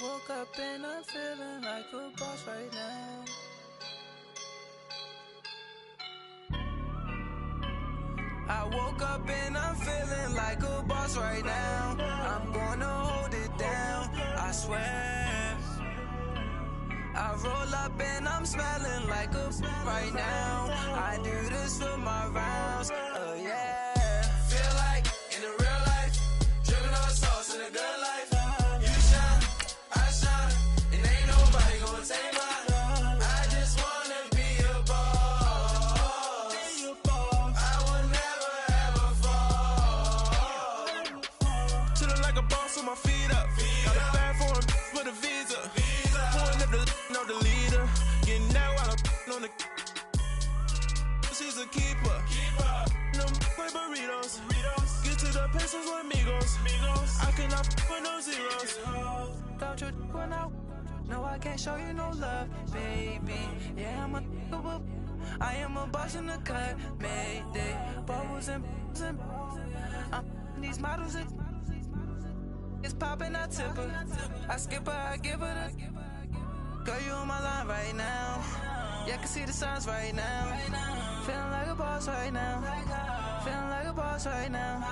woke up and I'm feeling like a boss right now. I woke up and I'm feeling like a boss right now. I'm gonna hold it down, I swear. I roll up and I'm smelling like a right now. I do this for my rounds, yeah. Feel like in the real life, dripping on sauce in a good life. You shine, I shine, and ain't nobody gonna take mine. I just wanna be a boss. I will never ever fall. Chillin' like a boss with my feet up. Got a bag for him with a visa. Pulling up the the leader. Getting that while I'm on the. She's a keeper. No burritos. Get to the pesos with amigos. I cannot put no zeros. Don't you run out? No, I can't show you no love, baby. Yeah, I am a boss in the cut. Mayday. Bubbles and I'm these models. It's popping, I tip her. I skip her, I give her the. Girl, you on my line right now. Yeah, I can see the signs right now. Feeling like a boss right now. Feeling like a boss right now.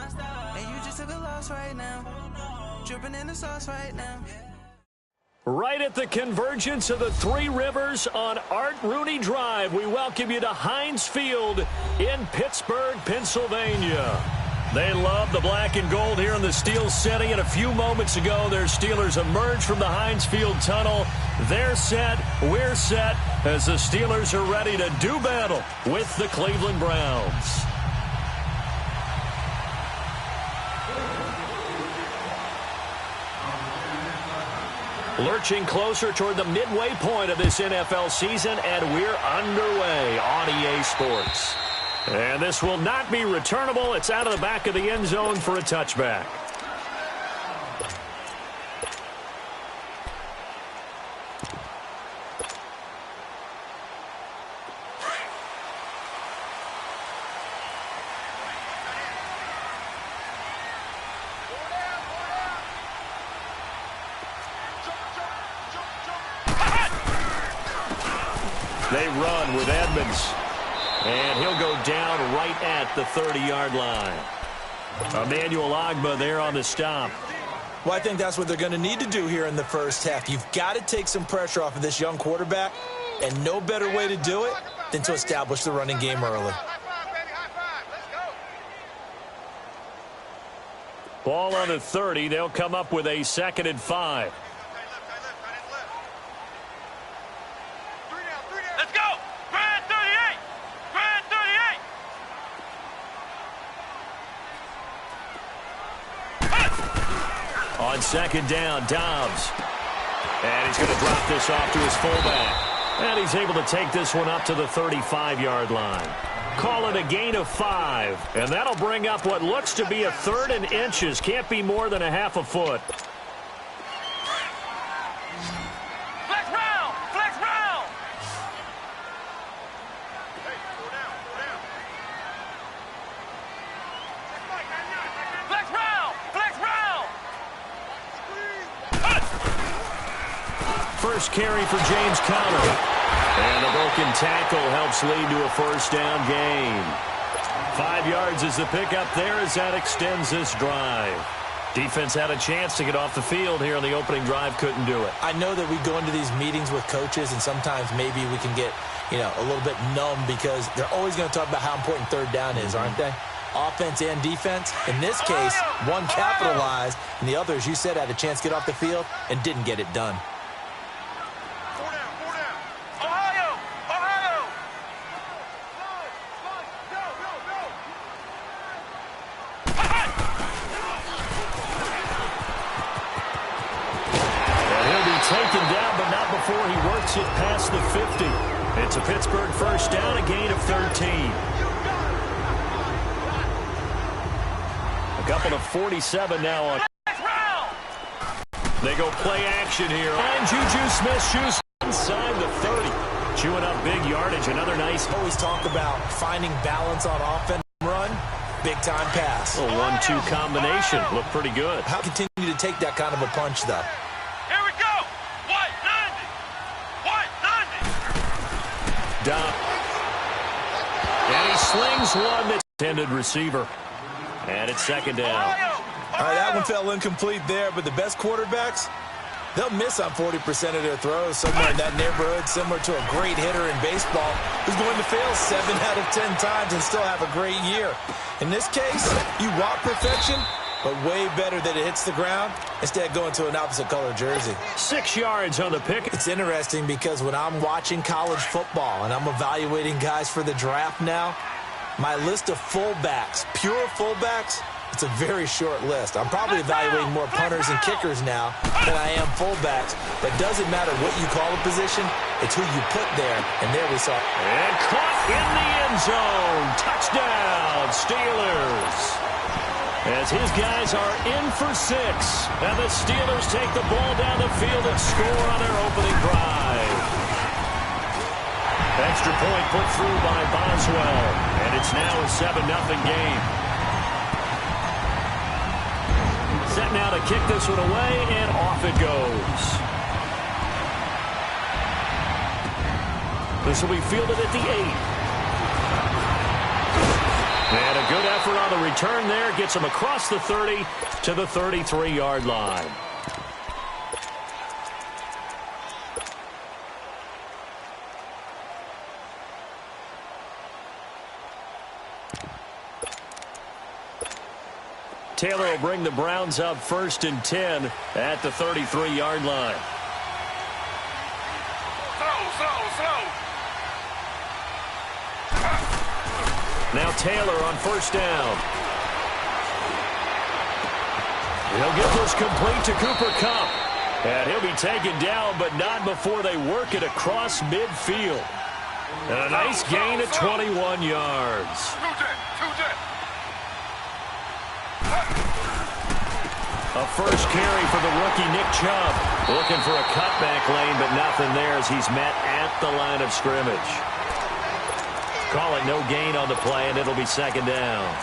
And you just took a loss right now. Dripping in the sauce right now. Right at the convergence of the Three Rivers on Art Rooney Drive, we welcome you to Heinz Field in Pittsburgh, Pennsylvania. They love the black and gold here in the Steel City, and a few moments ago, their Steelers emerged from the Heinz Field tunnel. They're set, we're set, as the Steelers are ready to do battle with the Cleveland Browns. Lurching closer toward the midway point of this NFL season, and we're underway on EA Sports. And this will not be returnable. It's out of the back of the end zone for a touchback. They run with Edmonds. And he'll go down right at the 30-yard line. Emmanuel Ogbah there on the stop. Well, I think that's what they're going to need to do here in the first half. You've got to take some pressure off of this young quarterback, and no better way to do it than to establish the running game early. Ball on the 30. They'll come up with a 2nd and 5. On 2nd down, Dobbs. And he's going to drop this off to his fullback. And he's able to take this one up to the 35-yard line. Call it a gain of 5. And that'll bring up what looks to be a 3rd and inches. Can't be more than a half a foot. Flex round! Flex round! Flex round! Flex round! First carry for James Conner. And the broken tackle helps lead to a 1st down gain. 5 yards is the pickup there as that extends this drive. Defense had a chance to get off the field here on the opening drive, couldn't do it. I know that we go into these meetings with coaches, and sometimes maybe we can get, a little bit numb because they're always going to talk about how important 3rd down is, aren't they? Offense and defense. In this case, one capitalized, and the other, as you said, had a chance to get off the field and didn't get it done. Taken down, but not before he works it past the 50. It's a Pittsburgh 1st down, a gain of 13. A couple of 47 now on. They go play action here. And Juju Smith-Schuster inside the 30. Chewing up big yardage. Another nice. Always talk about finding balance on offense and run. Big time pass. A 1-2 combination. Looked pretty good. How continue to take that kind of a punch, though? Here we go! down. And he slings one that's intended receiver. And it's second down. All right, that one fell incomplete there, but the best quarterbacks, they'll miss on 40% of their throws, somewhere in that neighborhood, similar to a great hitter in baseball who's going to fail 7 out of 10 times and still have a great year. In this case, you want perfection, but way better that it hits the ground instead of going to an opposite color jersey. 6 yards on the pick. It's interesting because when I'm watching college football and I'm evaluating guys for the draft now, my list of fullbacks, pure fullbacks, it's a very short list. I'm probably evaluating more punters and kickers now than I am fullbacks. But it doesn't matter what you call a position, it's who you put there. And there we saw. And caught in the end zone. Touchdown, Steelers. As his guys are in for 6. And the Steelers take the ball down the field and score on their opening drive. Extra point put through by Boswell. And it's now a 7-0 game. Set now to kick this one away, and off it goes. This will be fielded at the 8. And a good effort on the return there. Gets him across the 30 to the 33-yard line. Taylor will bring the Browns up 1st and 10 at the 33-yard line. Slow. Now Taylor on 1st down. He'll get this complete to Cooper Kupp. And he'll be taken down, but not before they work it across midfield. And a nice gain of 21 yards. A first carry for the rookie Nick Chubb. Looking for a cutback lane, but nothing there as he's met at the line of scrimmage. Call it no gain on the play, and it'll be second down.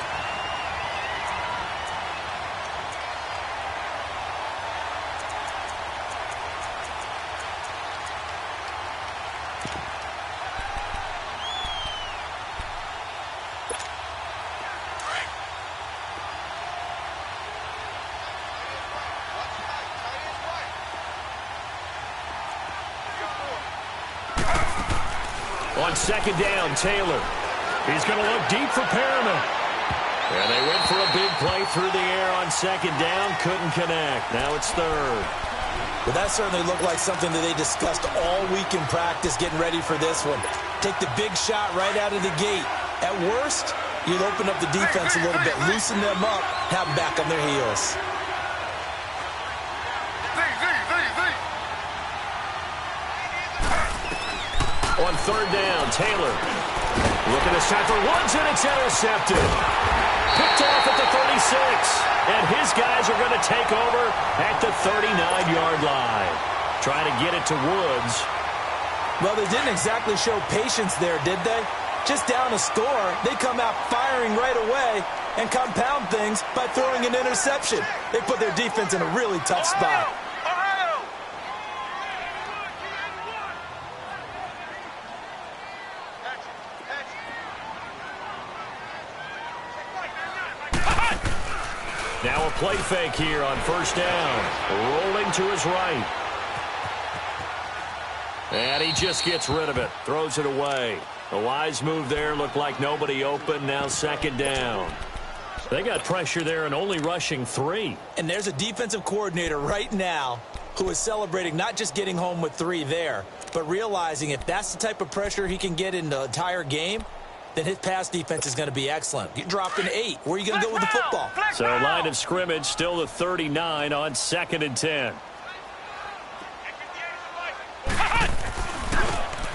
On second down, Taylor. He's going to look deep for Perriman. And they went for a big play through the air on second down. Couldn't connect. Now it's third. Well, that certainly looked like something that they discussed all week in practice getting ready for this one. Take the big shot right out of the gate. At worst, you'll open up the defense a little bit, loosen them up, have them back on their heels. On third down, Taylor looking to set for Woods, and it's intercepted. Picked off at the 36, and his guys are going to take over at the 39-yard line. Trying to get it to Woods. Well, they didn't exactly show patience there, did they? Just down a score, they come out firing right away and compound things by throwing an interception. They put their defense in a really tough spot. Now a play fake here on first down. Rolling to his right. And he just gets rid of it. Throws it away. A wise move there. Looked like nobody open. Now second down. They got pressure there and only rushing 3. And there's a defensive coordinator right now who is celebrating not just getting home with 3 there, but realizing if that's the type of pressure he can get in the entire game, then his pass defense is going to be excellent. Get dropped in 8. Where are you going to go with the football? So line of scrimmage still the 39 on 2nd and 10.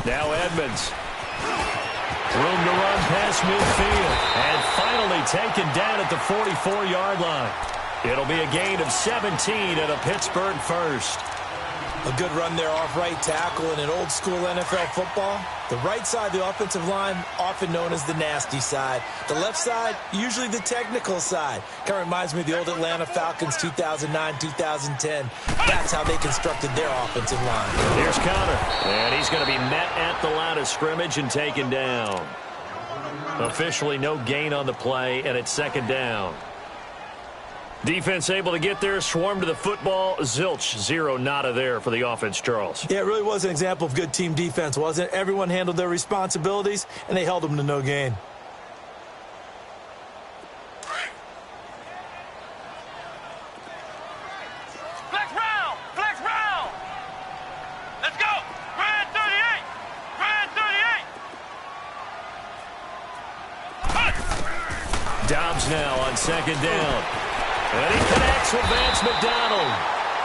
Now Edmonds. Room to run past midfield. And finally taken down at the 44-yard line. It'll be a gain of 17 and a Pittsburgh first. A good run there off right tackle in an old-school NFL football. The right side of the offensive line, often known as the nasty side. The left side, usually the technical side. Kind of reminds me of the old Atlanta Falcons 2009-2010. That's how they constructed their offensive line. Here's Connor, and he's going to be met at the line of scrimmage and taken down. Officially no gain on the play, and it's second down. Defense able to get there, swarm to the football. Zilch, zero, nada there for the offense, Charles. Yeah, it really was an example of good team defense, wasn't it? Everyone handled their responsibilities, and they held them to no gain. Flex round! Flex round! Let's go! Grand 38! Grand 38! Dobbs now on second down. And he connects with Vance McDonald.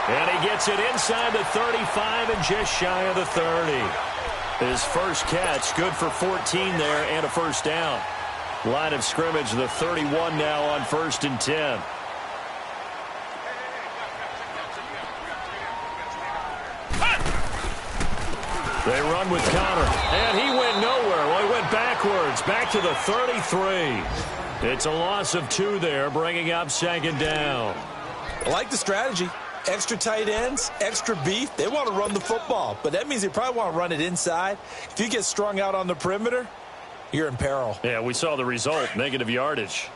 And he gets it inside the 35 and just shy of the 30. His first catch, good for 14 there and a first down. Line of scrimmage, the 31 now on 1st and 10. They run with Connor. And he went nowhere. Well, he went backwards, back to the 33. It's a loss of 2 there, bringing up second down. I like the strategy. Extra tight ends, extra beef. They want to run the football, but that means they probably want to run it inside. If you get strung out on the perimeter, you're in peril. Yeah, we saw the result, negative yardage.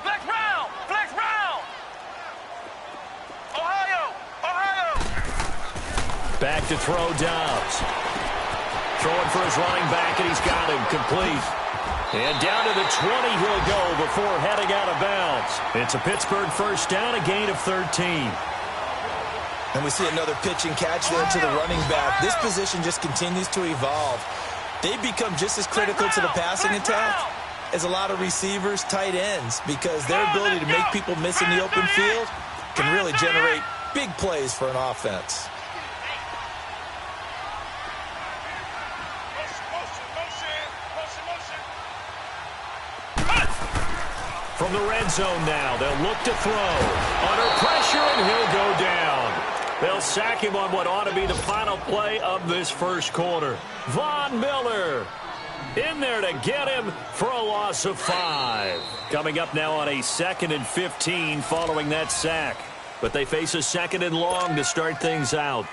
Flex round! Flex round! Ohio! Ohio! Back to throw, Dobbs. Throwing for his running back, and he's got him complete. And down to the 20 he'll go before heading out of bounds. It's a Pittsburgh first down, a gain of 13. And we see another pitch and catch there to the running back. This position just continues to evolve. They become just as critical to the passing attack as a lot of receivers, tight ends, because their ability to make people miss in the open field can really generate big plays for an offense. From the red zone now, they'll look to throw. Under pressure, and he'll go down. They'll sack him on what ought to be the final play of this first quarter. Von Miller in there to get him for a loss of 5. Coming up now on a 2nd and 15 following that sack. But they face a 2nd and long to start things out.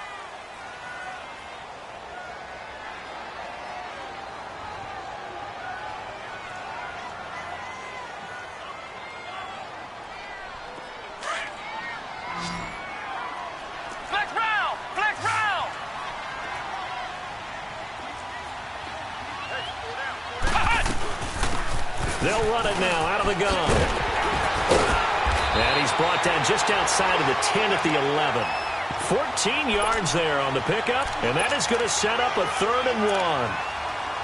They'll run it now out of the gun. And he's brought down just outside of the 10 at the 11. 14 yards there on the pickup, and that is going to set up a 3rd and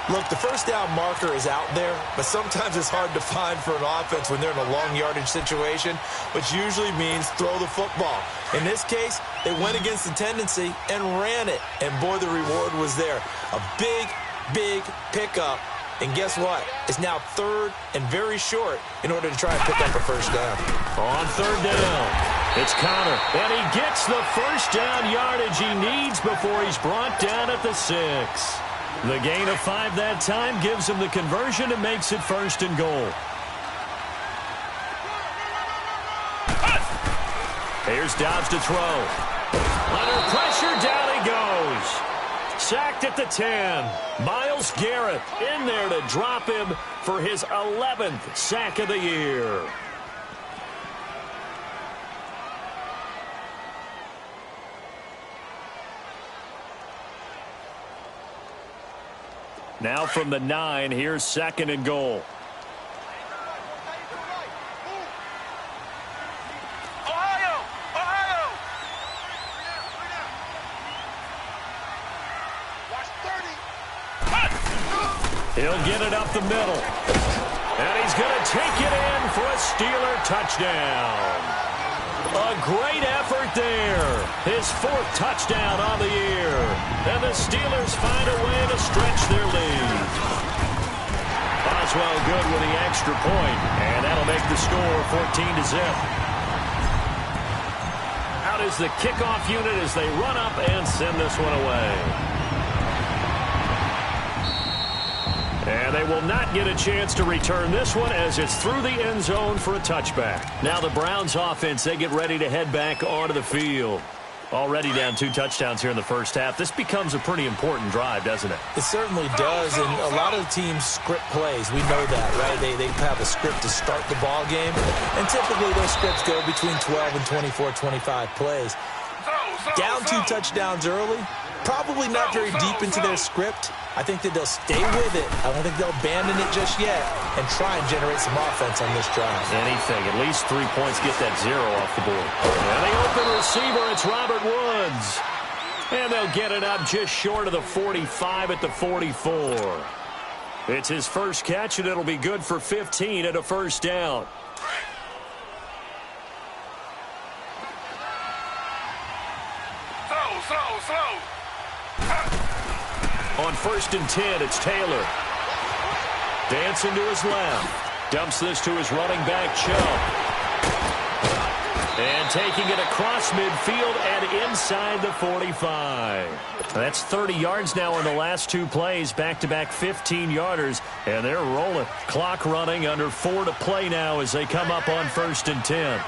1. Look, the first down marker is out there, but sometimes it's hard to find for an offense when they're in a long yardage situation, which usually means throw the football. In this case, they went against the tendency and ran it, and boy, the reward was there. A big, big pickup. And guess what? It's now 3rd and very short in order to try and pick up a first down. On 3rd down, it's Connor. And he gets the first down yardage he needs before he's brought down at the 6. The gain of 5 that time gives him the conversion and makes it 1st and goal. Here's Dobbs to throw. Under pressure, down he goes. Sacked at the 10. Myles Garrett in there to drop him for his 11th sack of the year. Now from the 9, here's 2nd and goal. He'll get it up the middle. And he's going to take it in for a Steeler touchdown. A great effort there. His 4th touchdown on the year. And the Steelers find a way to stretch their lead. A as well good with the extra point, and that'll make the score 14-0. Out is the kickoff unit as they run up and send this one away. And they will not get a chance to return this one as it's through the end zone for a touchback. Now the Browns offense, they get ready to head back onto the field. Already down 2 touchdowns here in the first half. This becomes a pretty important drive, doesn't it? It certainly does, and a lot of the teams script plays. We know that, right? They have a script to start the ball game, and typically those scripts go between 12 and 24, 25 plays. Down 2 touchdowns early, probably not very deep into their script. I think that they'll stay with it. I don't think they'll abandon it just yet and try and generate some offense on this drive. Anything. At least 3 points, get that 0 off the board. And the open receiver, it's Robert Woods. And they'll get it up just short of the 45 at the 44. It's his first catch, and it'll be good for 15 at a first down. Slow. On 1st and 10, it's Taylor. Dancing to his left. Dumps this to his running back, Chubb. And taking it across midfield and inside the 45. That's 30 yards now in the last 2 plays. Back-to-back 15-yarders. And they're rolling. Clock running, under 4 to play now as they come up on 1st and 10.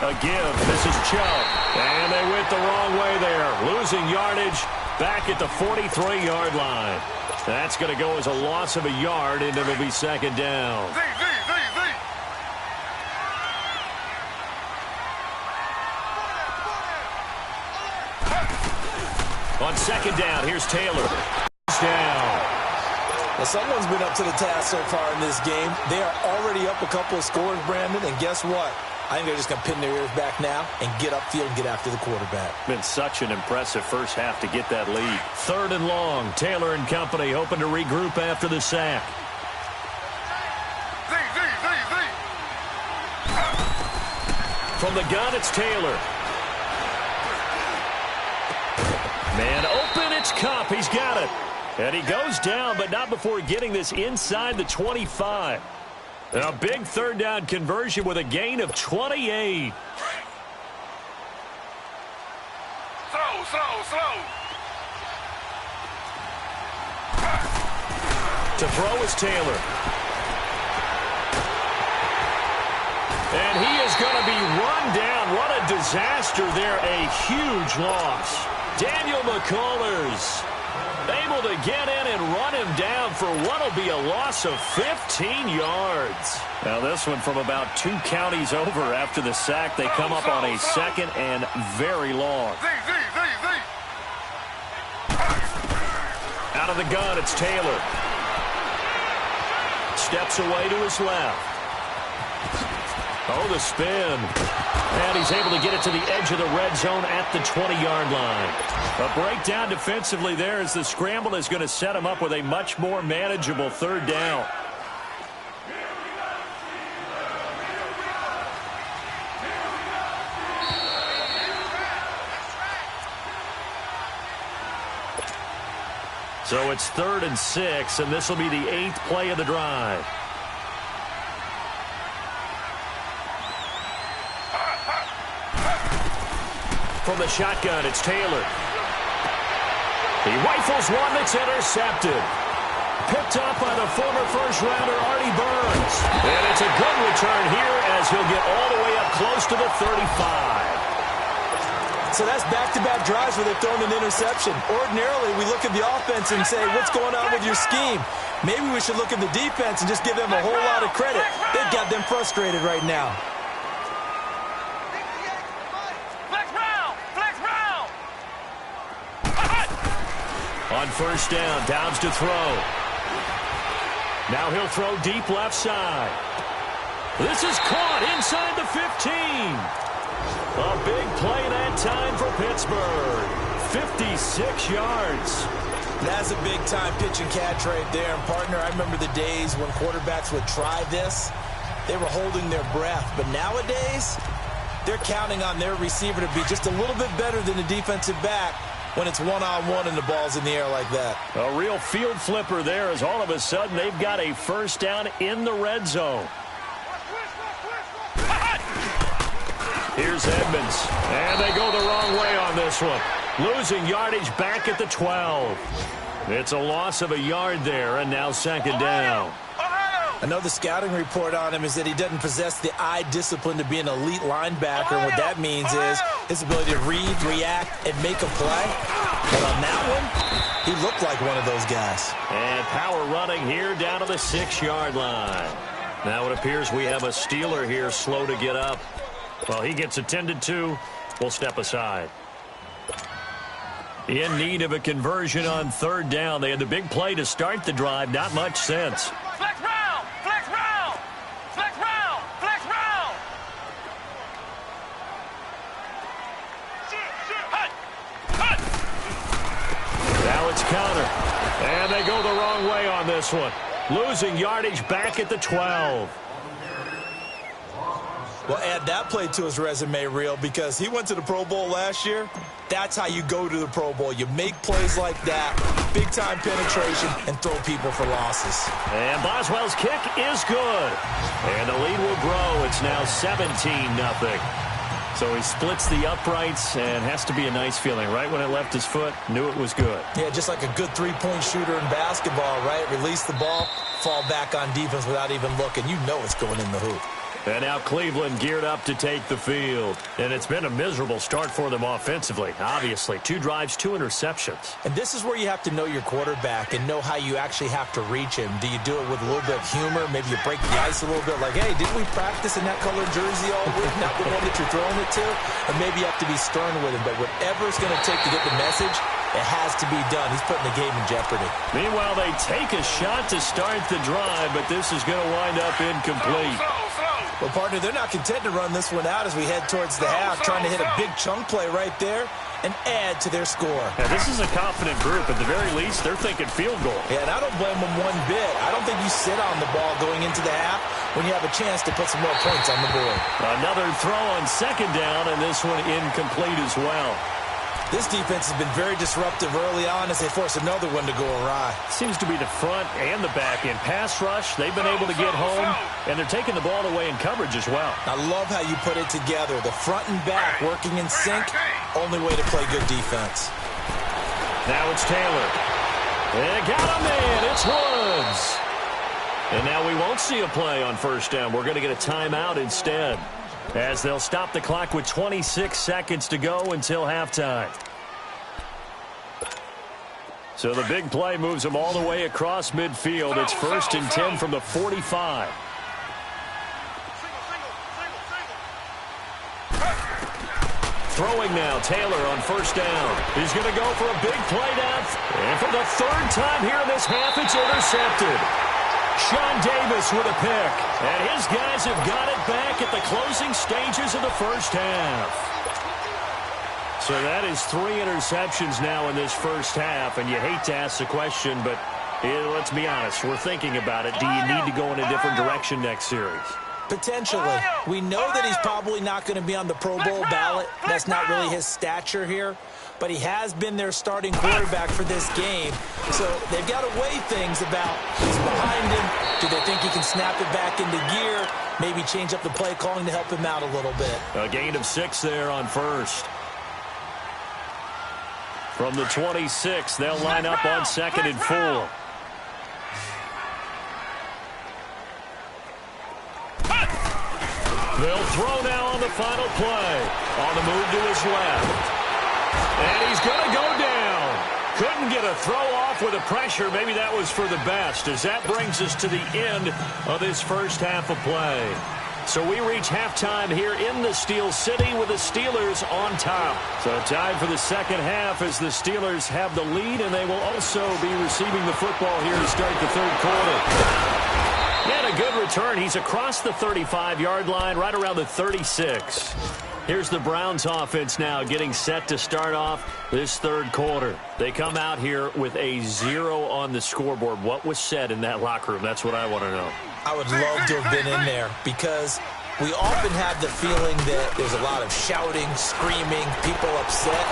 A give. This is Chubb. And they went the wrong way there. Losing yardage back at the 43-yard line. That's going to go as a loss of a yard, and it'll be 2nd down. On 2nd down, here's Taylor. Down. Well, someone's been up to the task so far in this game. They are already up a couple of scores, Brandon, and guess what? I think they're just going to pin their ears back now and get upfield and get after the quarterback. Been such an impressive first half to get that lead. 3rd and long. Taylor and company hoping to regroup after the sack. From the gun, it's Taylor. Man open, it's Cup. He's got it. And he goes down, but not before getting this inside the 25. A big 3rd down conversion with a gain of 28. Slow. To throw is Taylor. And he is going to be run down. What a disaster there. A huge loss. Daniel McCullers able to get in and run him down for what will be a loss of 15 yards. Now this one from about 2 counties over after the sack. They come up on a 2nd and very long. Out of the gun, it's Taylor. Steps away to his left. Oh, the spin. And he's able to get it to the edge of the red zone at the 20-yard line. A breakdown defensively there as the scramble is going to set him up with a much more manageable 3rd down. So it's 3rd and 6, and this will be the 8th play of the drive. From the shotgun, it's Taylor. He rifles one that's intercepted. Picked up by the former first-rounder Artie Burns. And it's a good return here as he'll get all the way up close to the 35. So that's back-to-back drives where they've thrown an interception. Ordinarily, we look at the offense and say, what's going on with your scheme? Maybe we should look at the defense and just give them a whole lot of credit. They've got them frustrated right now. On 1st down, Downs to throw. Now he'll throw deep left side. This is caught inside the 15. A big play that time for Pittsburgh. 56 yards. That's a big-time pitch and catch right there. And, partner, I remember the days when quarterbacks would try this. They were holding their breath. But nowadays, they're counting on their receiver to be just a little bit better than the defensive back when it's one-on-one and the ball's in the air like that. A real field flipper there as all of a sudden they've got a first down in the red zone. Here's Edmonds, and they go the wrong way on this one. Losing yardage back at the 12. It's a loss of a yard there, and now second down. Another scouting report on him is that he doesn't possess the eye discipline to be an elite linebacker. And what that means is his ability to read, react, and make a play. But on that one, he looked like one of those guys. And power running here down to the 6-yard line. Now it appears we have a Steeler here slow to get up. Well, he gets attended to. We'll step aside. In need of a conversion on third down. They had the big play to start the drive. Not much sense. Flex round! Flex round! Flex round! Flex round! Hut! Hut! Now it's counter. And they go the wrong way on this one. Losing yardage back at the 12. Well, add that play to his resume reel because he went to the Pro Bowl last year. That's how you go to the Pro Bowl. You make plays like that, big-time penetration, and throw people for losses. And Boswell's kick is good. And the lead will grow. It's now 17-0. So he splits the uprights and has to be a nice feeling. Right when it left his foot, knew it was good. Yeah, just like a good three-point shooter in basketball, right? Release the ball, fall back on defense without even looking. You know it's going in the hoop. And now Cleveland geared up to take the field. And it's been a miserable start for them offensively, obviously. 2 drives, 2 interceptions. And this is where you have to know your quarterback and know how you actually have to reach him. Do you do it with a little bit of humor? Maybe you break the ice a little bit like, hey, didn't we practice in that colored jersey all week? Not the one that you're throwing it to? Or maybe you have to be stern with him. But whatever it's going to take to get the message, it has to be done. He's putting the game in jeopardy. Meanwhile, they take a shot to start the drive, but this is going to wind up incomplete. Well, partner, they're not content to run this one out as we head towards the half, trying to hit a big chunk play right there and add to their score. Now, this is a confident group. At the very least, they're thinking field goal. Yeah, and I don't blame them one bit. I don't think you sit on the ball going into the half when you have a chance to put some more points on the board. Another throw on second down, and this one incomplete as well. This defense has been very disruptive early on as they force another one to go awry. Seems to be the front and the back end. Pass rush, they've been able to get home, and they're taking the ball away in coverage as well. I love how you put it together. The front and back working in sync, only way to play good defense. Now it's Taylor. And got him in. It's Woods. And now we won't see a play on first down. We're going to get a timeout instead, as they'll stop the clock with 26 seconds to go until halftime. So the big play moves them all the way across midfield. It's 1st and 10 from the 45. Throwing now, Taylor on first down. He's going to go for a big play down. And for the 3rd time here in this half, it's intercepted. Sean Davis with a pick. And his guys have got it back at the closing stages of the first half. So that is 3 interceptions now in this first half. And you hate to ask the question, but let's be honest. We're thinking about it. Do you need to go in a different direction next series? Potentially. We know that he's probably not going to be on the Pro Bowl ballot. That's not really his stature here. But he has been their starting quarterback for this game. So they've got to weigh things about who's behind him. Do they think he can snap it back into gear? Maybe change up the play calling to help him out a little bit. A gain of 6 there on first. From the 26, they'll line up on 2nd and 4. They'll throw now on the final play. On the move to his left. And he's going to go down. Couldn't get a throw off with the pressure. Maybe that was for the best, as that brings us to the end of this first half of play. So we reach halftime here in the Steel City with the Steelers on top. So time for the second half as the Steelers have the lead, and they will also be receiving the football here to start the 3rd quarter. And a good return. He's across the 35-yard line, right around the 36. Here's the Browns offense now getting set to start off this 3rd quarter. They come out here with a 0 on the scoreboard. What was said in that locker room? That's what I want to know. I would love to have been in there because we often have the feeling that there's a lot of shouting, screaming, people upset.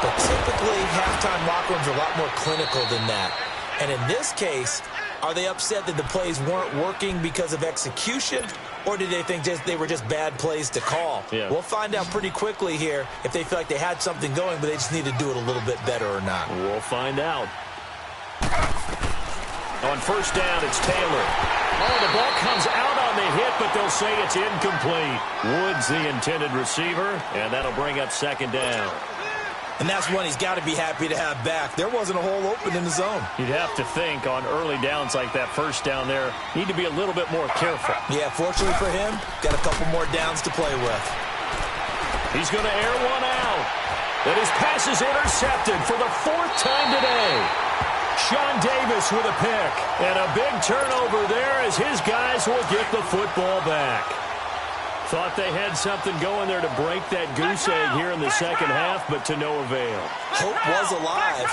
But typically, halftime locker rooms are a lot more clinical than that. And in this case, are they upset that the plays weren't working because of execution, or did they think they were just bad plays to call? Yeah. We'll find out pretty quickly here if they feel like they had something going, but they just need to do it a little bit better or not. We'll find out. On first down, it's Taylor. Oh, the ball comes out on the hit, but they'll say it's incomplete. Woods the intended receiver, and that'll bring up second down. And that's one he's got to be happy to have back. There wasn't a hole open in the zone. You'd have to think on early downs like that first down there, need to be a little bit more careful. Yeah, fortunately for him, got a couple more downs to play with. He's going to air one out. And his pass is intercepted for the fourth time today. Sean Davis with a pick. And a big turnover there as his guys will get the football back. Thought they had something going there to break that goose egg here in the second half, but to no avail. Hope was alive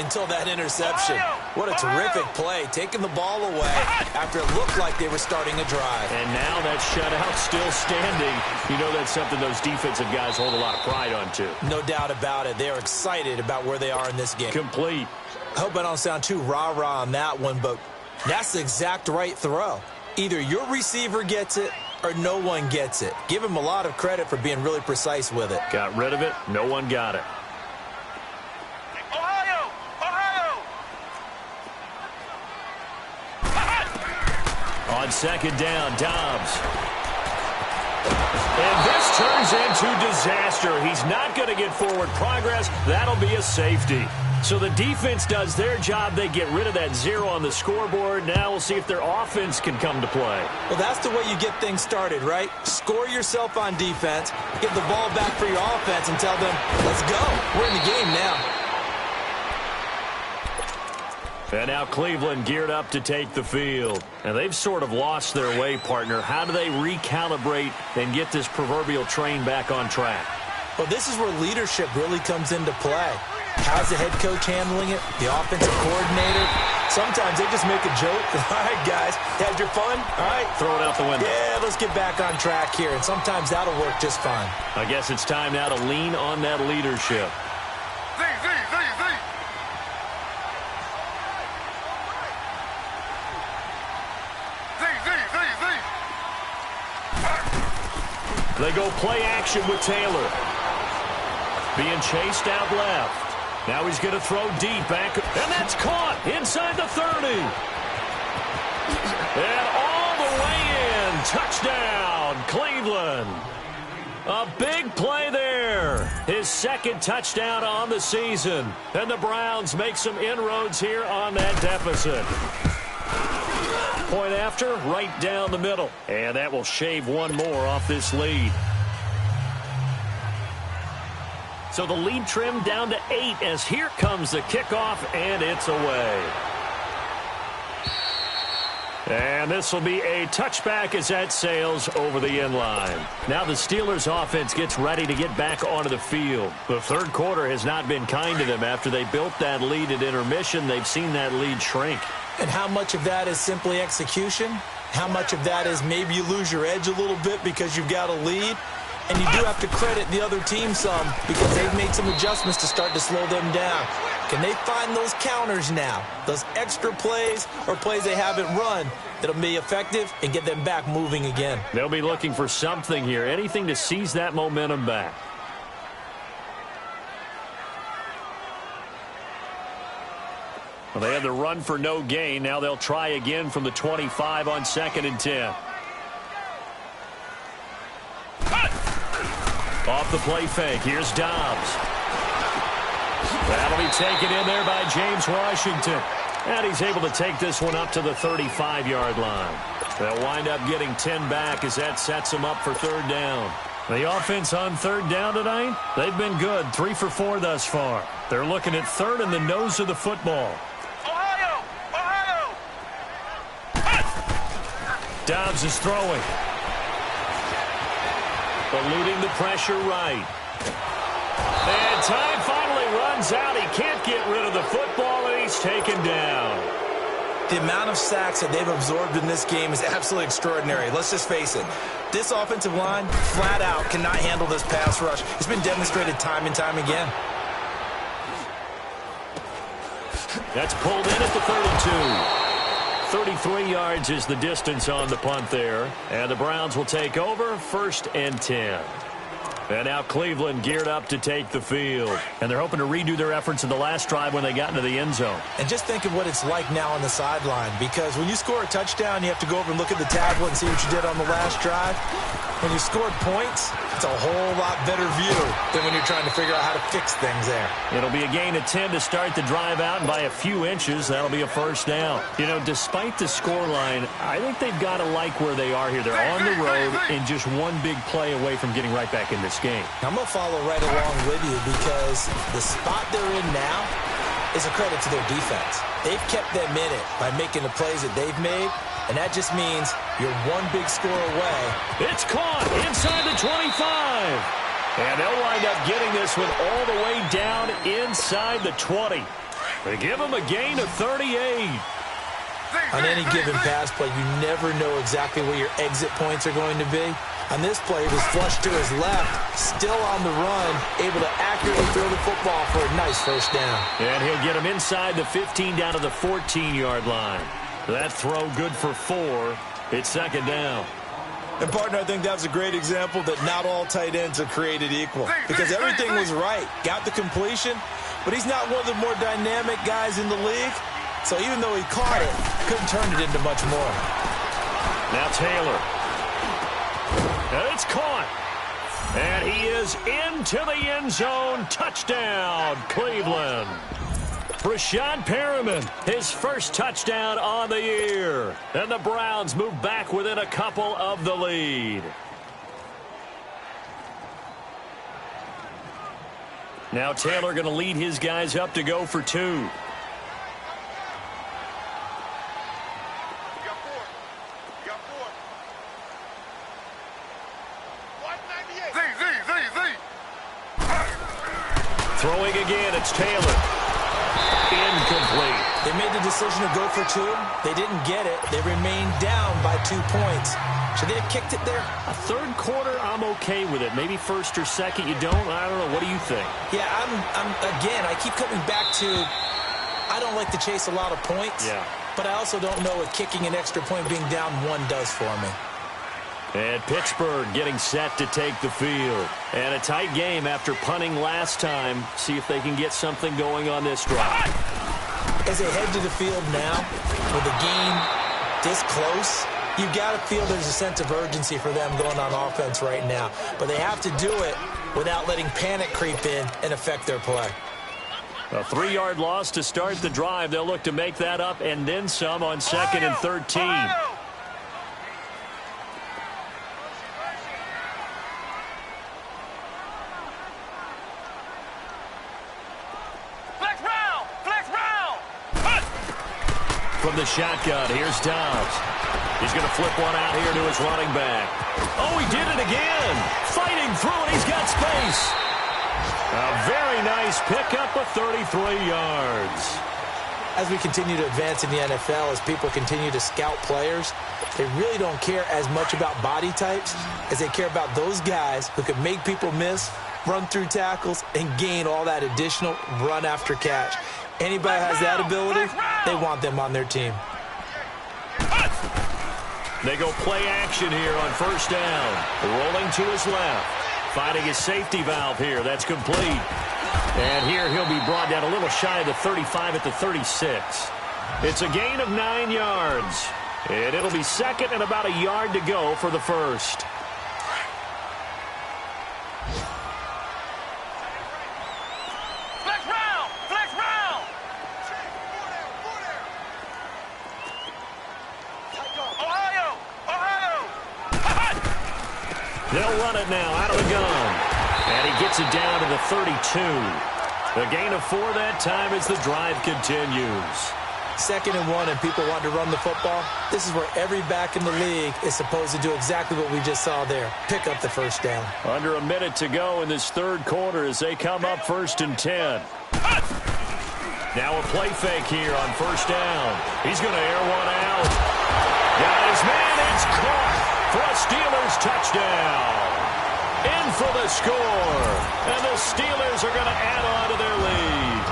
until that interception. What a terrific play, taking the ball away after it looked like they were starting a drive. And now that shutout still standing. You know that's something those defensive guys hold a lot of pride on, too. No doubt about it. They're excited about where they are in this game. Complete. I hope I don't sound too rah-rah on that one, but that's the exact right throw. Either your receiver gets it or no one gets it. Give him a lot of credit for being really precise with it. Got rid of it. No one got it. Ohio! Ohio! On second down, Dobbs. And this turns into disaster. He's not going to get forward progress. That'll be a safety. So the defense does their job. They get rid of that 0 on the scoreboard. Now we'll see if their offense can come to play. Well, that's the way you get things started, right? Score yourself on defense, get the ball back for your offense, and tell them, let's go. We're in the game now. And now Cleveland geared up to take the field. And they've sort of lost their way, partner. How do they recalibrate and get this proverbial train back on track? Well, this is where leadership really comes into play. How's the head coach handling it? The offensive coordinator? Sometimes they just make a joke. All right, guys, had your fun? All right. Throw it out the window. Yeah, let's get back on track here. And sometimes that'll work just fine. I guess it's time now to lean on that leadership. They go play action with Taylor. Being chased out left. Now he's going to throw deep back. And that's caught inside the 30. And all the way in. Touchdown, Cleveland. A big play there. His second touchdown on the season. And the Browns make some inroads here on that deficit. Point after, right down the middle. And that will shave one more off this lead. So the lead trimmed down to 8 as here comes the kickoff, and it's away. And this will be a touchback as that sails over the end line. Now the Steelers offense gets ready to get back onto the field. The third quarter has not been kind to them. After they built that lead at intermission, they've seen that lead shrink. And how much of that is simply execution? How much of that is maybe you lose your edge a little bit because you've got a lead? And you do have to credit the other team some because they've made some adjustments to start to slow them down. Can they find those counters now? Those extra plays or plays they haven't run that'll be effective and get them back moving again? They'll be looking for something here, anything to seize that momentum back. Well, they had the run for no gain. Now they'll try again from the 25 on 2nd and 10. Off the play fake. Here's Dobbs. That'll be taken in there by James Washington. And he's able to take this one up to the 35-yard line. They'll wind up getting 10 back as that sets them up for third down. The offense on third down tonight, they've been good. 3 for 4 thus far. They're looking at third in the nose of the football. Ohio! Ohio! Dobbs is throwing. Eluding the pressure right. And time finally runs out. He can't get rid of the football, and he's taken down. The amount of sacks that they've absorbed in this game is absolutely extraordinary. Let's just face it. This offensive line, flat out, cannot handle this pass rush. It's been demonstrated time and time again. That's pulled in at the 32. 33 yards is the distance on the punt there. And the Browns will take over, 1st and 10. And now Cleveland geared up to take the field. And they're hoping to redo their efforts in the last drive when they got into the end zone. And just think of what it's like now on the sideline, because when you score a touchdown, you have to go over and look at the tablet and see what you did on the last drive. When you scored points, it's a whole lot better view than when you're trying to figure out how to fix things there. It'll be a gain of 10 to start the drive out, and by a few inches, that'll be a 1st down. You know, despite the scoreline, I think they've got to like where they are here. They're on the road and just one big play away from getting right back in this game. I'm going to follow right along with you, because the spot they're in now is a credit to their defense. They've kept them in it by making the plays that they've made, and that just means you're one big score away. It's caught inside the 25. And they'll wind up getting this one all the way down inside the 20. They give them a gain of 38. On any given pass play, you never know exactly where your exit points are going to be. On this play, it was flushed to his left, still on the run, able to accurately throw the football for a nice 1st down. And he'll get him inside the 15 down to the 14-yard line. That throw good for 4. It's 2nd down. And, partner, I think that was a great example that not all tight ends are created equal, because everything was right. Got the completion, but he's not one of the more dynamic guys in the league. So even though he caught it, couldn't turn it into much more. Now Taylor. And it's caught. And he is into the end zone. Touchdown, Cleveland. Rashad Perriman, his 1st touchdown on the year. And the Browns move back within a couple of the lead. Now Taylor going to lead his guys up to go for 2. Throwing again, it's Taylor. Incomplete. They made the decision to go for 2. They didn't get it. They remained down by 2 points. Should they have kicked it there? A 3rd quarter, I'm okay with it. Maybe 1st or 2nd, you don't? I don't know. What do you think? Yeah, again, I keep coming back to, I don't like to chase a lot of points. Yeah. But I also don't know what kicking an extra point being down 1 does for me. And Pittsburgh getting set to take the field. And a tight game after punting last time. See if they can get something going on this drive. As they head to the field now, with the game this close, you've got to feel there's a sense of urgency for them going on offense right now. But they have to do it without letting panic creep in and affect their play. A 3-yard loss to start the drive. They'll look to make that up and then some on 2nd and 13. From the shotgun, here's Dobbs. He's going to flip one out here to his running back. Oh, he did it again. Fighting through, and he's got space. A very nice pickup of 33 yards. As we continue to advance in the NFL, as people continue to scout players, they really don't care as much about body types as they care about those guys who can make people miss, run through tackles, and gain all that additional run after catch. Anybody has that ability, they want them on their team. They go play action here on 1st down. Rolling to his left. Finding his safety valve here. That's complete. And here he'll be brought down a little shy of the 35 at the 36. It's a gain of 9 yards. And it'll be 2nd and about a yard to go for the 1st. They'll run it now out of the gun. And he gets it down to the 32. A gain of 4 that time as the drive continues. 2nd and 1 and people want to run the football. This is where every back in the league is supposed to do exactly what we just saw there. Pick up the 1st down. Under a minute to go in this 3rd quarter as they come up 1st and 10. Now a play fake here on 1st down. He's going to air one out. Got his man. It's caught for a Steelers touchdown. In for the score. And the Steelers are going to add on to their lead.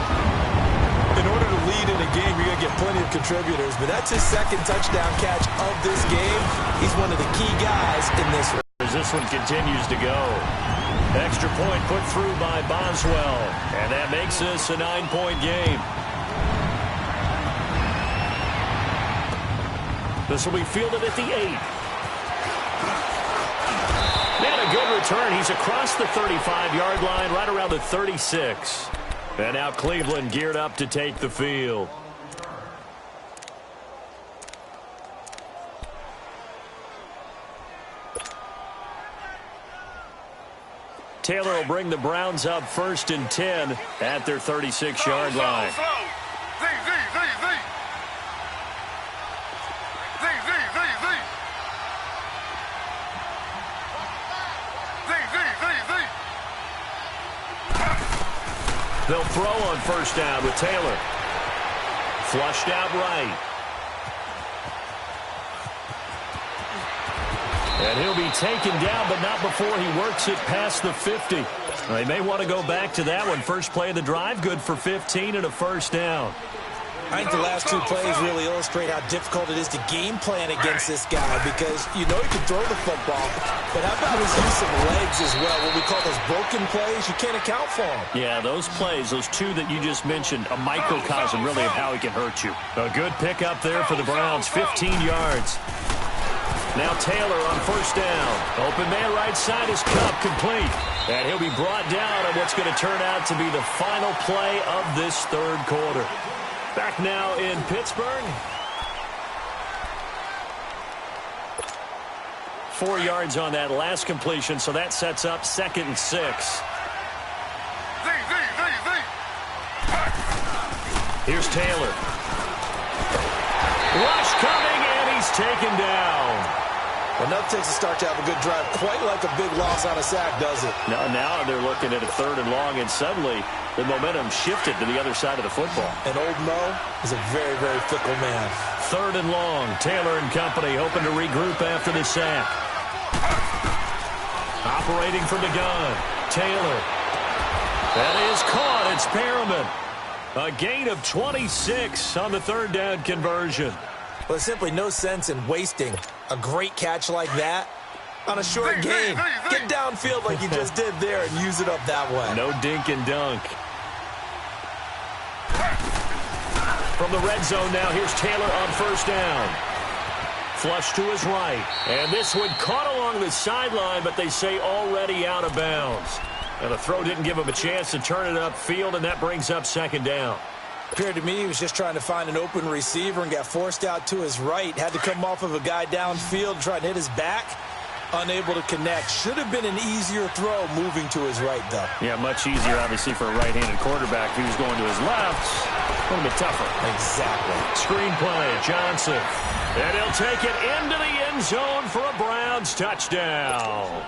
In order to lead in a game, you're going to get plenty of contributors, but that's his second touchdown catch of this game. He's one of the key guys in this one. As this one continues to go. Extra point put through by Boswell, and that makes this a 9-point game. This will be fielded at the 8. And a good return. He's across the 35-yard line, right around the 36. And now Cleveland geared up to take the field. Taylor will bring the Browns up 1st and 10 at their 36-yard line. They'll throw on 1st down with Taylor. Flushed out right. And he'll be taken down, but not before he works it past the 50. They may want to go back to that one. First play of the drive, good for 15 and a 1st down. I think the last 2 plays really illustrate how difficult it is to game plan against this guy because you know he can throw the football, but how about his use of legs as well? What we call those broken plays, you can't account for them. Yeah, those plays, those 2 that you just mentioned, a microcosm really of how he can hurt you. A good pickup there for the Browns, 15 yards. Now Taylor on 1st down. Open man right side is Cup, complete. And he'll be brought down on what's going to turn out to be the final play of this 3rd quarter. Back now in Pittsburgh. 4 yards on that last completion, so that sets up 2nd and 6. Here's Taylor. Rush coming, and he's taken down. Well, nothing takes a start to have a good drive, quite like a big loss on a sack, does it? No, now they're looking at a 3rd and long, and suddenly the momentum shifted to the other side of the football. And old Mo is a very, very fickle man. 3rd and long. Taylor and company hoping to regroup after the sack. Operating from the gun. Taylor. That is caught. It's Perriman. A gain of 26 on the 3rd down conversion. Well, there's simply no sense in wasting a great catch like that on a short game. Get downfield like you just did there and use it up that way. No dink and dunk. From the red zone now, here's Taylor on 1st down. Flush to his right. And this one caught along the sideline, but they say already out of bounds. And the throw didn't give him a chance to turn it upfield, and that brings up 2nd down. Appeared to me he was just trying to find an open receiver and got forced out to his right. Had to come off of a guy downfield, try to hit his back. Unable to connect. Should have been an easier throw moving to his right, though. Yeah, much easier, obviously, for a right-handed quarterback. If he was going to his left, a little bit tougher. Exactly. Screen play, Johnson. And he'll take it into the end zone for a Browns touchdown.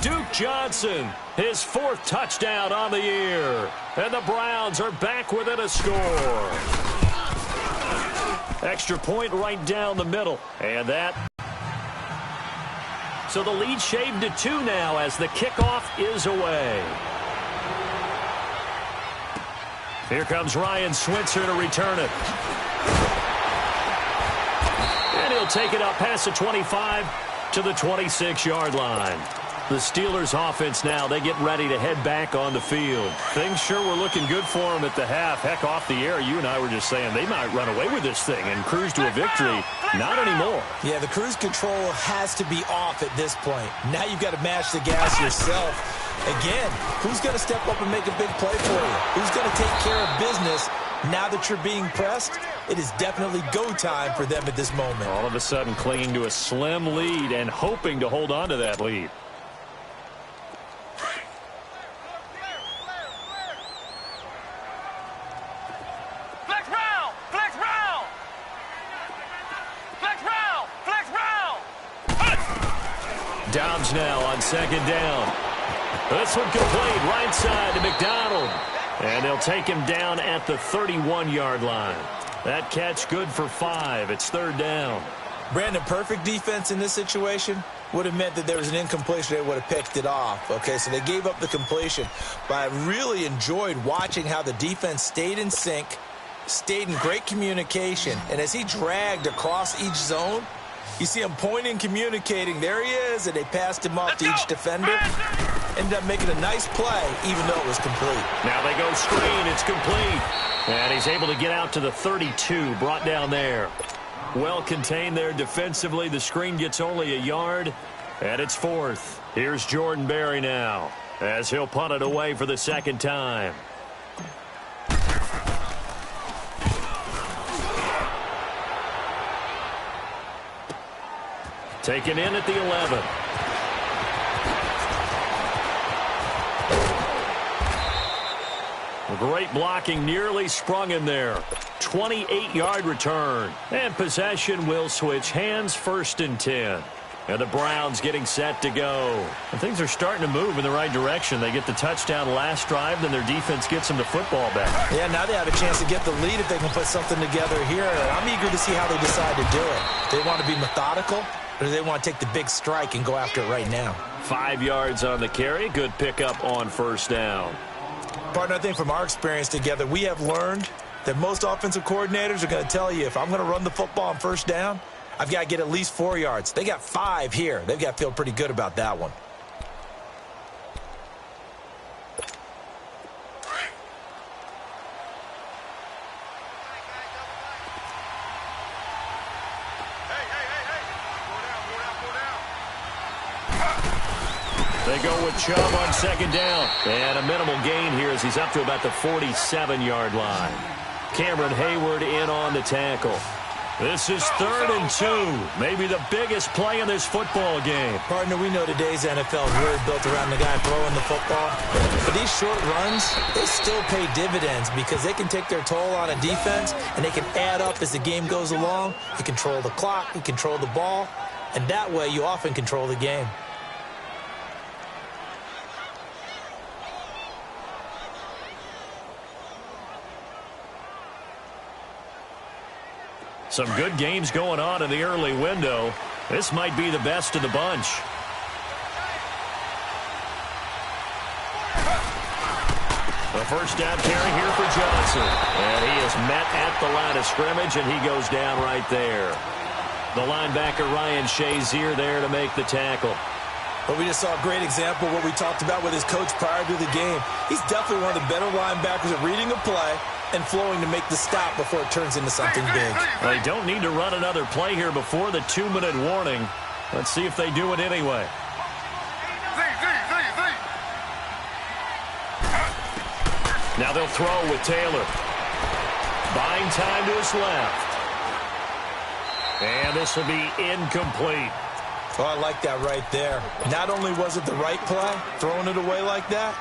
Duke Johnson, his 4th touchdown on the year. And the Browns are back within a score. Extra point right down the middle. And that... So the lead shaved to 2 now as the kickoff is away. Here comes Ryan Switzer to return it. And he'll take it up past the 25 to the 26-yard line. The Steelers offense now, they get ready to head back on the field. Things sure were looking good for them at the half. Heck, off the air, you and I were just saying they might run away with this thing and cruise to a victory. Not anymore. Yeah, the cruise control has to be off at this point. Now you've got to mash the gas yourself. Again, who's going to step up and make a big play for you? Who's going to take care of business now that you're being pressed? It is definitely go time for them at this moment. All of a sudden clinging to a slim lead and hoping to hold on to that lead. Dobbs now on 2nd down. This one complete right side to McDonald. And they'll take him down at the 31-yard line. That catch good for 5. It's 3rd down. Brandon, perfect defense in this situation would have meant that there was an incompletion. They would have picked it off. Okay, so they gave up the completion. But I really enjoyed watching how the defense stayed in sync, stayed in great communication, and as he dragged across each zone, you see him pointing, communicating. There he is, and they passed him off to each defender. Ended up making a nice play, even though it was complete. Now they go screen. It's complete. And he's able to get out to the 32, brought down there. Well contained there defensively. The screen gets only a yard, and it's 4th. Here's Jordan Berry now, as he'll punt it away for the second time. Taken in at the 11. Great blocking, nearly sprung him there. 28-yard return. And possession will switch hands, 1st and 10. And the Browns getting set to go. And things are starting to move in the right direction. They get the touchdown last drive, then their defense gets them the football back. Yeah, now they have a chance to get the lead if they can put something together here. I'm eager to see how they decide to do it. Do they want to be methodical, or do they want to take the big strike and go after it right now? 5 yards on the carry. Good pickup on 1st down. Partner, I think from our experience together, we have learned that most offensive coordinators are going to tell you, if I'm going to run the football on 1st down, I've got to get at least 4 yards. They got 5 here. They've got to feel pretty good about that one. They go with Chubb on 2nd down. And a minimal gain here as he's up to about the 47-yard line. Cameron Hayward in on the tackle. This is 3rd and 2. Maybe the biggest play in this football game. Partner, we know today's NFL is really built around the guy throwing the football. But these short runs, they still pay dividends because they can take their toll on a defense, and they can add up as the game goes along. You control the clock, you control the ball, and that way you often control the game. Some good games going on in the early window. This might be the best of the bunch. The 1st down carry here for Johnson. And he is met at the line of scrimmage, and he goes down right there. The linebacker Ryan Shazier there to make the tackle. But we just saw a great example of what we talked about with his coach prior to the game. He's definitely one of the better linebackers at reading a play and flowing to make the stop before it turns into something big. They don't need to run another play here before the 2-minute warning. Let's see if they do it anyway. Now they'll throw with Taylor. Buying time to his left. And this will be incomplete. Oh, I like that right there. Not only was it the right play, throwing it away like that,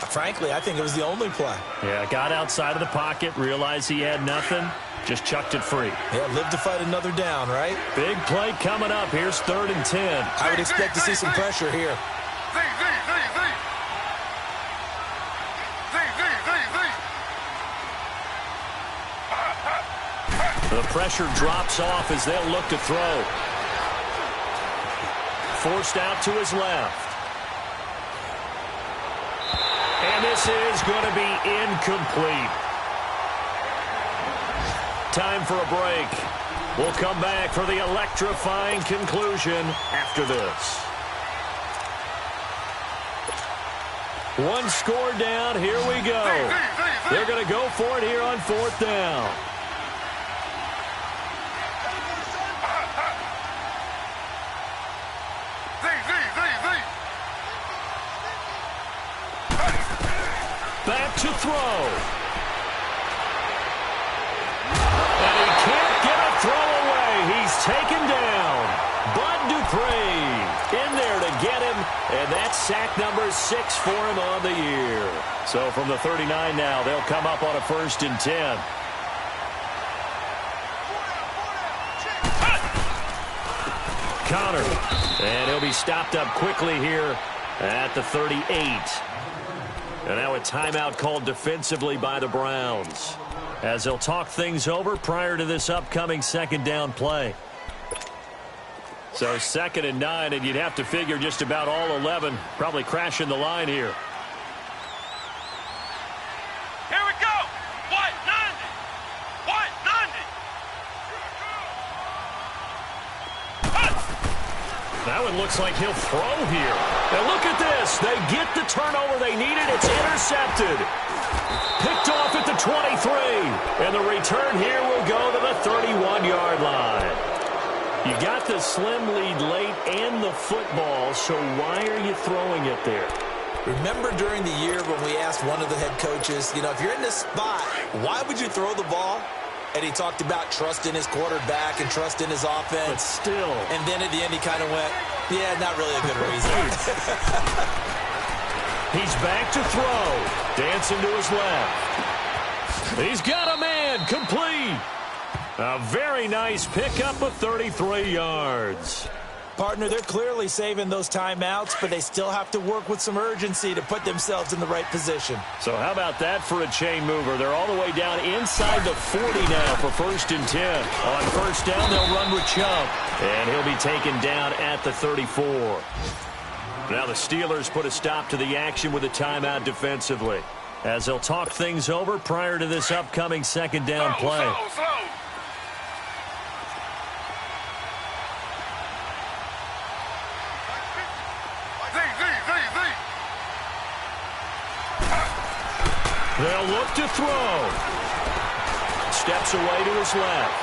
frankly, I think it was the only play. Yeah, got outside of the pocket, realized he had nothing, just chucked it free. Yeah, live to fight another down, right? Big play coming up. Here's 3rd and 10. I would expect to see some pressure here. The pressure drops off as they'll look to throw. Forced out to his left. And this is going to be incomplete. Time for a break. We'll come back for the electrifying conclusion after this. One score down. Here we go. They're going to go for it here on 4th down. Back to throw. And he can't get a throw away. He's taken down. Bud Dupree in there to get him. And that's sack number 6 for him on the year. So from the 39 now, they'll come up on a 1st and 10. Connor. And he'll be stopped up quickly here at the 38. And now a timeout called defensively by the Browns, as they'll talk things over prior to this upcoming 2nd down play. So 2nd and 9, and you'd have to figure just about all 11 probably crashing the line here. Here we go. White 90. White 90. That one looks like he'll throw here. And look at this. They get the turnover they needed. It's intercepted. Picked off at the 23. And the return here will go to the 31-yard line. You got the slim lead late and the football, so why are you throwing it there? Remember during the year when we asked one of the head coaches, if you're in this spot, why would you throw the ball? And he talked about trust in his quarterback and trust in his offense. But still. And then at the end he kind of went, yeah, not really a good reason. He's back to throw. Dancing to his left. He's got a man. Complete. A very nice pickup of 33 yards. Partner, they're clearly saving those timeouts, but they still have to work with some urgency to put themselves in the right position. So how about that for a chain mover? They're all the way down inside the 40 now for 1st and 10. On 1st down, they'll run with Chubb, and he'll be taken down at the 34. Now the Steelers put a stop to the action with a timeout defensively, as they'll talk things over prior to this upcoming 2nd down play. Slow. They'll look to throw. Steps away to his left.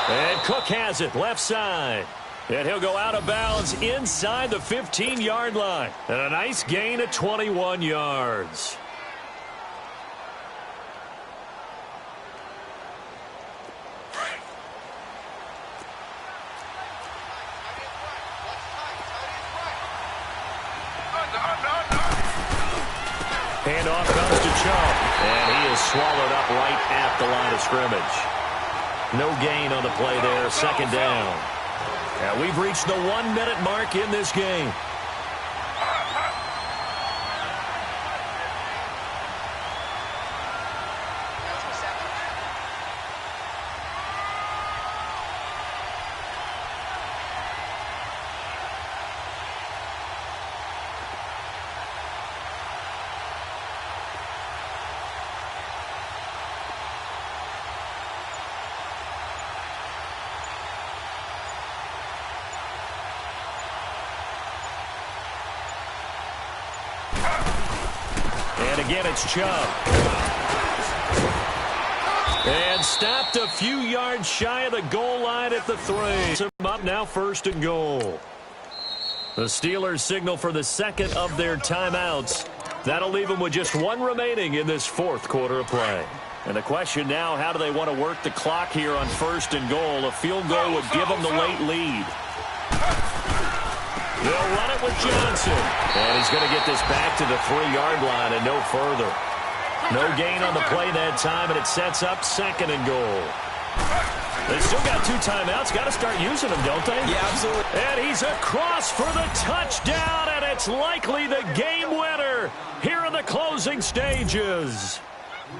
And Cook has it, left side. And he'll go out of bounds inside the 15-yard line. And a nice gain of 21 yards. Handoff comes to Chubb, and he is swallowed up right at the line of scrimmage. No gain on the play there, 2nd down. And we've reached the 1-minute mark in this game. And again, it's Chubb. And stopped a few yards shy of the goal line at the 3. Up now 1st and goal. The Steelers signal for the 2nd of their timeouts. That'll leave them with just 1 remaining in this 4th quarter of play. And the question now, how do they want to work the clock here on 1st and goal? A field goal would give them the late lead. They'll run it with Johnson. And he's going to get this back to the 3-yard line and no further. No gain on the play that time, and it sets up 2nd and goal. They still got 2 timeouts. Got to start using them, don't they? Yeah, absolutely. And he's across for the touchdown, and it's likely the game winner here in the closing stages.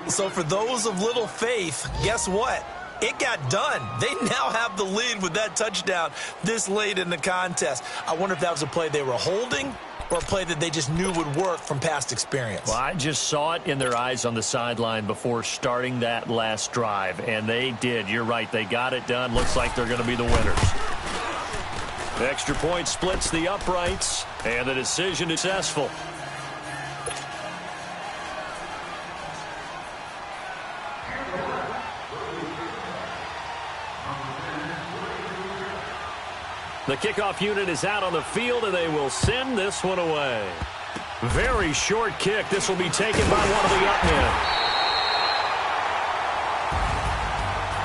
So for those of little faith, guess what? It got done. They now have the lead with that touchdown this late in the contest. I wonder if that was a play they were holding or a play that they just knew would work from past experience. Well, I just saw it in their eyes on the sideline before starting that last drive, and they did. You're right. They got it done. Looks like they're going to be the winners. The extra point splits the uprights, and the decision is successful. The kickoff unit is out on the field, and they will send this one away. Very short kick. This will be taken by one of the up men.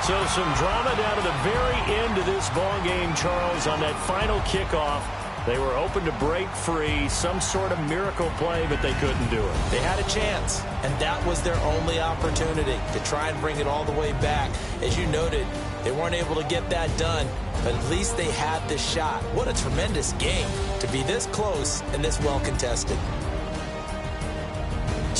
So some drama down to the very end of this ball game, Charles, on that final kickoff. They were hoping to break free, some sort of miracle play, but they couldn't do it. They had a chance, and that was their only opportunity to try and bring it all the way back. As you noted, they weren't able to get that done, but at least they had the shot. What a tremendous game to be this close and this well contested.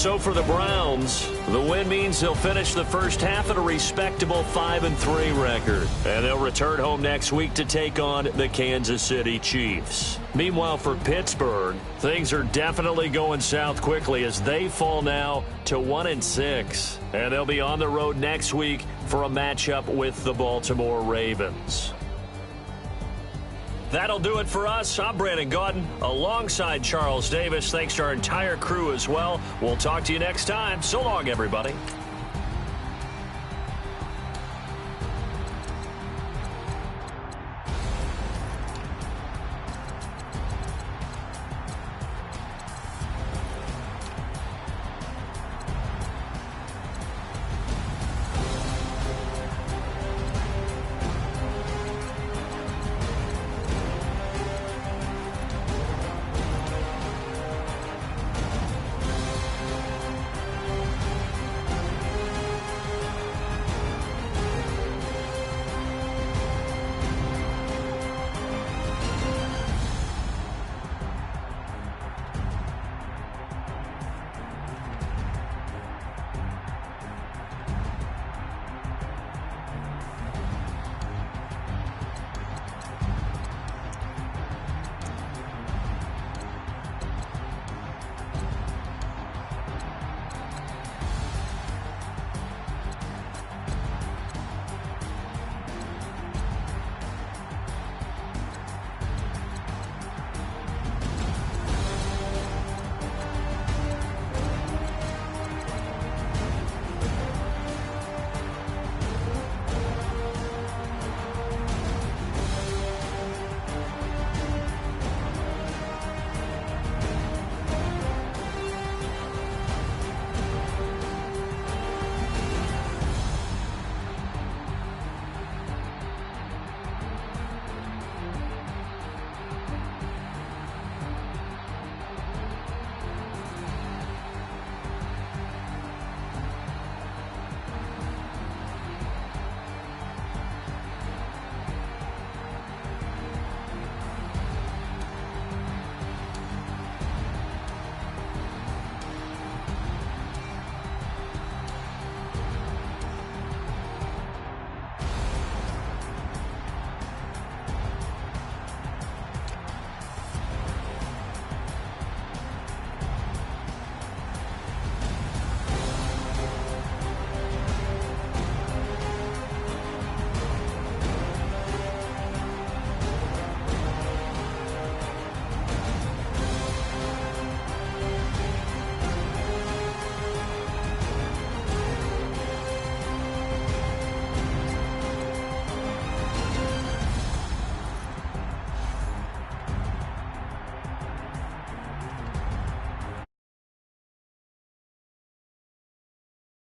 so for the Browns, the win means they'll finish the first half at a respectable 5-3 record. And they'll return home next week to take on the Kansas City Chiefs. Meanwhile, for Pittsburgh, things are definitely going south quickly as they fall now to 1-6. And they'll be on the road next week for a matchup with the Baltimore Ravens. That'll do it for us. I'm Brandon Gaudin alongside Charles Davis. Thanks to our entire crew as well. We'll talk to you next time. So long, everybody.